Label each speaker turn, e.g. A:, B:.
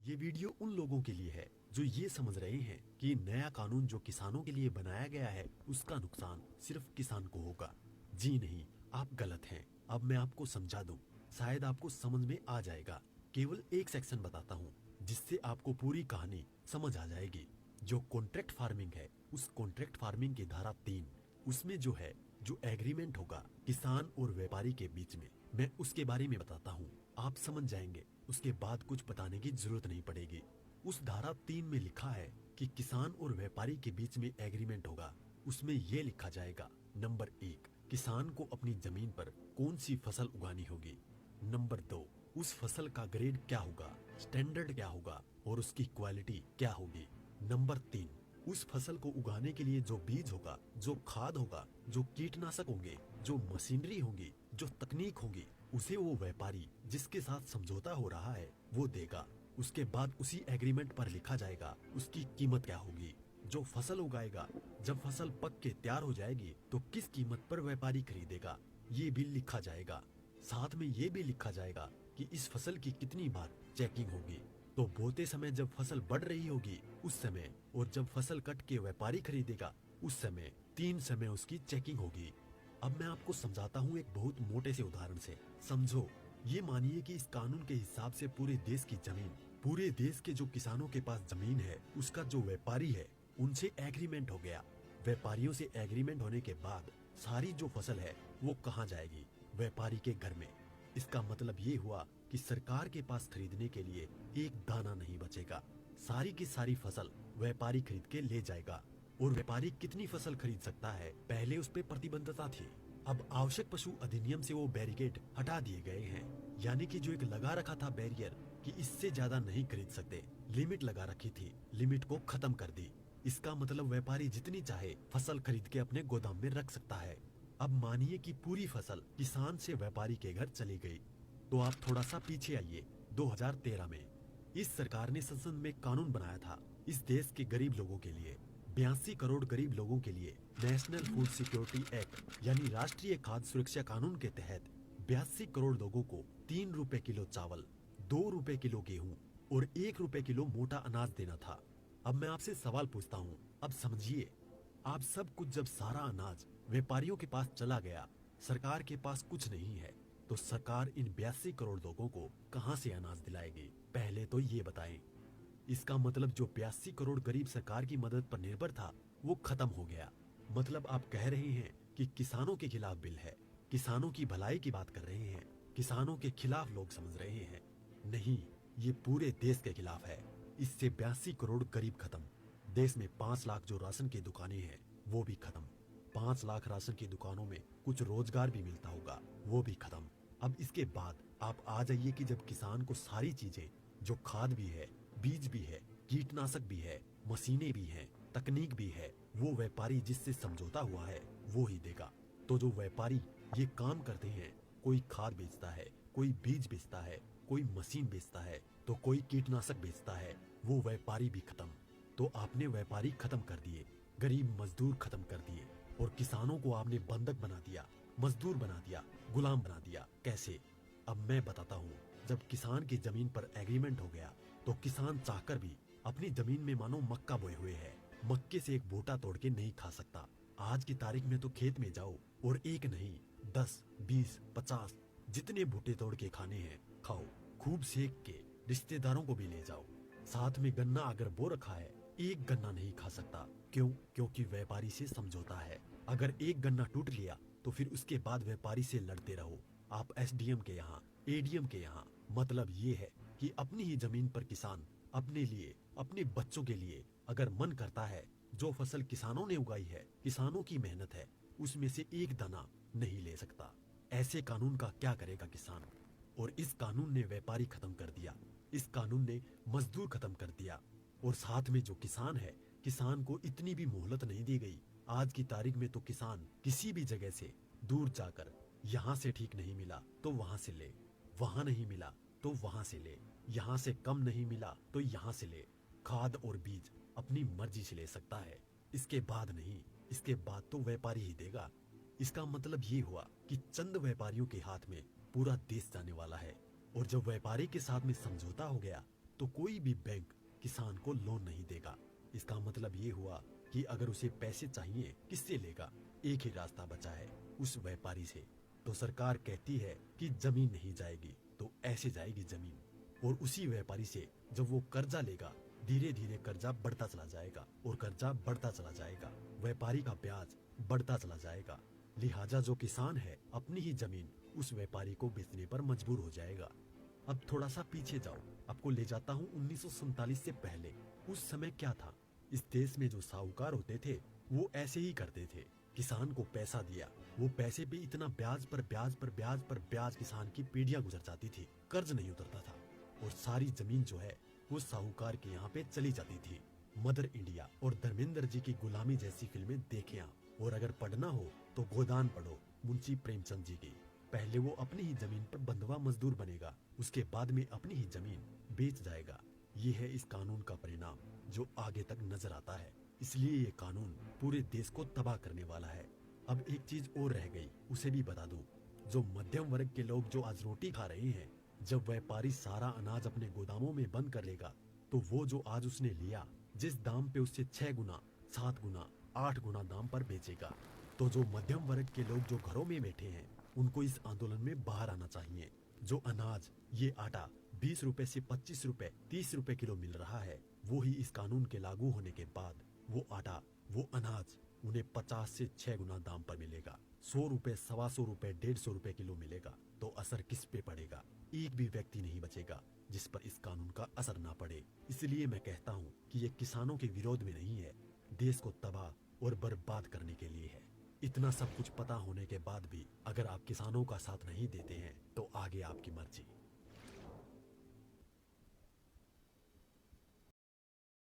A: ये वीडियो उन लोगों के लिए है जो ये समझ रहे हैं कि नया कानून जो किसानों के लिए बनाया गया है उसका नुकसान सिर्फ किसान को होगा। जी नहीं, आप गलत हैं। अब मैं आपको समझा दूं, शायद आपको समझ में आ जाएगा। केवल एक सेक्शन बताता हूँ जिससे आपको पूरी कहानी समझ आ जाएगी। जो कॉन्ट्रैक्ट फार्मिंग है, उस कॉन्ट्रैक्ट फार्मिंग की धारा 3, उसमें जो है जो एग्रीमेंट होगा किसान और व्यापारी के बीच में, मैं उसके बारे में बताता हूँ। आप समझ जाएंगे, उसके बाद कुछ बताने की जरूरत नहीं पड़ेगी। उस धारा 3 में लिखा है कि किसान और व्यापारी के बीच में एग्रीमेंट होगा। उसमें यह लिखा जाएगा, नंबर 1, किसान को अपनी जमीन पर कौन सी फसल उगानी होगी। नंबर 2, उस फसल का ग्रेड क्या होगा, स्टैंडर्ड क्या होगा और उसकी क्वालिटी क्या होगी। नंबर 3, उस फसल को उगाने के लिए जो बीज होगा, जो खाद होगा, जो कीटनाशक होंगे, जो मशीनरी होगी, जो तकनीक होगी, उसे वो व्यापारी जिसके साथ समझौता हो रहा है वो देगा। उसके बाद उसी एग्रीमेंट पर लिखा जाएगा उसकी कीमत क्या होगी। जो फसल उगाएगा, जब फसल पक के तैयार हो जाएगी तो किस कीमत पर व्यापारी खरीदेगा, ये भी लिखा जाएगा। साथ में ये भी लिखा जाएगा कि इस फसल की कितनी बार चेकिंग होगी। तो बोते समय जब फसल बढ़ रही होगी उस समय, और जब फसल कट के व्यापारी खरीदेगा उस समय, 3 समय उसकी चेकिंग होगी। अब मैं आपको समझाता हूँ एक बहुत मोटे से उदाहरण से। समझो, ये मानिए कि इस कानून के हिसाब से पूरे देश की जमीन, पूरे देश के जो किसानों के पास जमीन है, उसका जो व्यापारी है उनसे एग्रीमेंट हो गया। व्यापारियों से एग्रीमेंट होने के बाद सारी जो फसल है वो कहाँ जाएगी, व्यापारी के घर में। इसका मतलब ये हुआ कि सरकार के पास खरीदने के लिए एक दाना नहीं बचेगा। सारी की सारी फसल व्यापारी खरीद के ले जाएगा। और व्यापारी कितनी फसल खरीद सकता है, पहले उस पर प्रतिबंधता थी। अब आवश्यक पशु अधिनियम से वो बैरिकेड हटा दिए गए हैं। यानी कि जो एक लगा रखा था बैरियर कि इससे ज्यादा नहीं खरीद सकते, लिमिट लगा रखी थी, लिमिट को खत्म कर दी। इसका मतलब व्यापारी जितनी चाहे फसल खरीद के अपने गोदाम में रख सकता है। अब मानिए कि पूरी फसल किसान से व्यापारी के घर चली गई, तो आप थोड़ा सा पीछे आइए। 2013 में इस सरकार ने संसद में कानून बनाया था इस देश के गरीब लोगों के लिए। 82 करोड़ गरीब लोगों के लिए नेशनल फूड सिक्योरिटी एक्ट यानी राष्ट्रीय खाद्य सुरक्षा कानून के तहत 82 करोड़ लोगों को 3 रुपए किलो चावल, 2 रुपए किलो गेहूं और 1 रुपए किलो मोटा अनाज देना था। अब मैं आपसे सवाल पूछता हूँ, अब समझिए, आप सब कुछ जब सारा अनाज व्यापारियों के पास चला गया, सरकार के पास कुछ नहीं है, तो सरकार इन 82 करोड़ लोगों को कहां से अनाज दिलाएगी, पहले तो ये बताएं। इसका मतलब जो 82 करोड़ गरीब सरकार की मदद पर निर्भर था वो खत्म हो गया। मतलब आप कह रहे हैं कि किसानों के खिलाफ बिल है, किसानों की भलाई की बात कर रहे हैं, किसानों के खिलाफ लोग समझ रहे हैं। नहीं, ये पूरे देश के खिलाफ है। इससे 82 करोड़ गरीब खत्म। देश में 5 लाख जो राशन की दुकानें हैं वो भी खत्म। 5 लाख राशन की दुकानों में कुछ रोजगार भी मिलता होगा, वो भी खत्म। अब इसके बाद आप आ जाइए कि जब किसान को सारी चीजें, जो खाद भी है, बीज भी है, कीटनाशक भी है, मशीनें भी हैं, तकनीक भी है, वो व्यापारी जिससे समझौता हुआ है वो ही देगा। तो जो व्यापारी ये काम करते हैं, कोई खाद बेचता है, कोई बीज बेचता है, कोई मशीन बेचता है, तो कोई कीटनाशक बेचता है, वो व्यापारी भी खत्म। तो आपने व्यापारी खत्म कर दिए, गरीब मजदूर खत्म कर दिए, और किसानों को आपने बंधक बना दिया, मजदूर बना दिया, गुलाम बना दिया। कैसे? अब मैं बताता हूँ। जब किसान की जमीन पर एग्रीमेंट हो गया तो किसान चाहकर भी अपनी जमीन में मानो मक्का बोए हुए है, मक्के से एक बूटा तोड़ के नहीं खा सकता। आज की तारीख में तो खेत में जाओ और एक नहीं 10, 20, 50 जितने बूटे तोड़ के खाने हैं खाओ, खूब सेक के, रिश्तेदारों को भी ले जाओ। साथ में गन्ना अगर बो रखा है, एक गन्ना नहीं खा सकता। क्यों? क्योंकि व्यापारी से समझौता है। अगर एक गन्ना टूट लिया तो फिर उसके बाद व्यापारी से लड़ते रहो, आप एसडीएम के यहाँ, एडीएम के यहाँ। मतलब ये है कि अपनी ही जमीन पर किसान अपने लिए, अपने बच्चों के लिए अगर मन करता है, जो फसल किसानों ने उगाई है, किसानों की मेहनत है, उसमें से एक दाना नहीं ले सकता। ऐसे कानून का क्या करेगा किसान? और इस कानून ने व्यापारी खत्म कर दिया, इस कानून ने मजदूर खत्म कर दिया, और साथ में जो किसान है, किसान को इतनी भी मोहलत नहीं दी गई। आज की तारीख में तो किसान किसी भी जगह से दूर जाकर, यहाँ से ठीक नहीं मिला तो वहां से ले, वहां नहीं मिला तो वहां से ले, यहाँ से कम नहीं मिला तो यहाँ से ले, खाद और बीज अपनी मर्जी से ले सकता है। इसके बाद नहीं, इसके बाद तो व्यापारी ही देगा। इसका मतलब ये हुआ कि चंद व्यापारियों के हाथ में पूरा देश जाने वाला है। और जब व्यापारी के साथ में समझौता हो गया तो कोई भी बैंक किसान को लोन नहीं देगा। इसका मतलब ये हुआ कि अगर उसे पैसे चाहिए किससे लेगा? एक ही रास्ता बचा है, उस व्यापारी से। तो सरकार कहती है कि जमीन नहीं जाएगी, तो ऐसे जाएगी जमीन। और उसी व्यापारी से जब वो कर्जा लेगा, धीरे धीरे कर्जा बढ़ता चला जाएगा और कर्जा बढ़ता चला जाएगा, व्यापारी का ब्याज बढ़ता चला जाएगा। लिहाजा जो किसान है अपनी ही जमीन उस व्यापारी को बेचने पर मजबूर हो जाएगा। अब थोड़ा सा पीछे जाओ, आपको ले जाता हूँ 1947 से पहले। उस समय क्या था? इस देश में जो साहूकार होते थे वो ऐसे ही करते थे। किसान को पैसा दिया, वो पैसे पे इतना ब्याज पर ब्याज पर ब्याज पर ब्याज किसान की पीढ़ियां गुजर जाती थी, कर्ज नहीं उतरता था और सारी जमीन जो है वो साहूकार के यहाँ पे चली जाती थी। मदर इंडिया और धर्मेंद्र जी की गुलामी जैसी फिल्में देखें आप। और अगर पढ़ना हो तो गोदान पढ़ो मुंशी प्रेमचंद जी की। पहले वो अपनी ही जमीन पर बंधुआ मजदूर बनेगा, उसके बाद में अपनी ही जमीन बेच जाएगा। ये है इस कानून का परिणाम जो आगे तक नजर आता है। इसलिए ये कानून पूरे देश को तबाह करने वाला है। अब एक चीज और रह गई, उसे भी बता दूं। जो मध्यम वर्ग के लोग जो आज रोटी खा रहे हैं, जब व्यापारी सारा अनाज अपने गोदामों में बंद कर लेगा, तो वो जो आज उसने लिया जिस दाम पे उससे 6 गुना 7 गुना 8 गुना दाम पर बेचेगा। तो जो मध्यम वर्ग के लोग जो घरों में बैठे हैं उनको इस आंदोलन में बाहर आना चाहिए। जो अनाज, ये आटा 20 रुपए से 25 रुपए 30 रुपए किलो मिल रहा है, वो ही इस कानून के लागू होने के बाद वो आटा, वो अनाज उन्हें 50 से 6 गुना दाम पर मिलेगा। 100 रुपए, 125 रुपए, 150 रुपए किलो मिलेगा। तो असर किस पे पड़ेगा? एक भी व्यक्ति नहीं बचेगा जिस पर इस कानून का असर ना पड़े। इसलिए मैं कहता हूँ कि ये किसानों के विरोध में नहीं है, देश को तबाह और बर्बाद करने के लिए है। इतना सब कुछ पता होने के बाद भी अगर आप किसानों का साथ नहीं देते हैं तो आगे आपकी मर्जी।